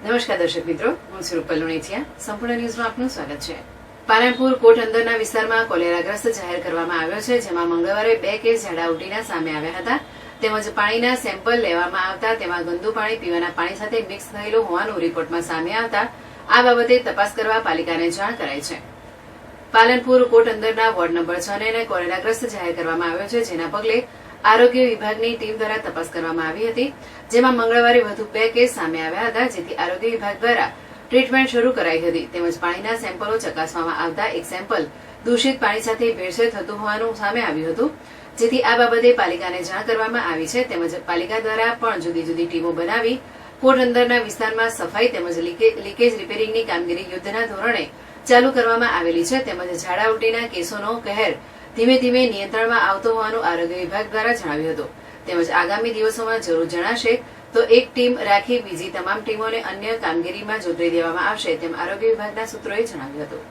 નમસ્કાર દર્શક મિત્રો, હું છું રૂપલ લુણીચિયા. સંપૂર્ણ ન્યૂઝમાં આપનું સ્વાગત છે. પાલનપુર કોટ અંદરના વિસ્તારમાં કોલેરાગ્રસ્ત જાહેર કરવામાં આવ્યો છે, જેમાં મંગળવારે 2 કેસ ઝાડા ઉલટીના સામે આવ્યા હતા. તેમજ પાણીના સેમ્પલ લેવામાં આવતા તેમાં ગંદુ પાણી પીવાના પાણી સાથે મિક્સ થયેલું હોવાનું રિપોર્ટમાં સામે આવતા આ બાબતે તપાસ કરવા પાલિકાને જાણ કરાઈ છે. પાલનપુર કોટ અંદરના વોર્ડ નંબર 6 ને કોલેરાગ્રસ્ત જાહેર કરવામાં આવ્યો છે, જેના પગલે આરોગ્ય વિભાગની ટીમ દ્વારા તપાસ કરવામાં આવી હતી, જેમાં મંગળવારે વધુ 2 કેસ સામે આવ્યા હતા, જેથી આરોગ્ય વિભાગ દ્વારા ટ્રીટમેન્ટ શરૂ કરાઈ હતી. તેમજ પાણીના સેમ્પલો ચકાસવામાં આવતા એક સેમ્પલ દૂષિત પાણી સાથે ભેળસેળ થતું હોવાનું સામે આવ્યું હતું, જેથી આ બાબતે પાલિકાને જાણ કરવામાં આવી છે. તેમજ પાલિકા દ્વારા પણ જુદી જુદી ટીમો બનાવી કોટ અંદરના વિસ્તારમાં સફાઈ તેમજ લીકેજ રિપેરિંગની કામગીરી યુદ્ધના ધોરણે ચાલુ કરવામાં આવેલી છે. તેમજ ઝાડા ઉલટીના કેસોનો કહેર ધીમે ધીમે નિયંત્રણમાં આવતો હોવાનું આરોગ્ય વિભાગ દ્વારા જણાવ્યું હતું. તેમજ આગામી દિવસોમાં જરૂર જણાશે તો એક ટીમ રાખી બીજી તમામ ટીમોને અન્ય કામગીરીમાં જોતરી દેવામાં આવશે, તેમ આરોગ્ય વિભાગના સૂત્રોએ જણાવ્યું હતું.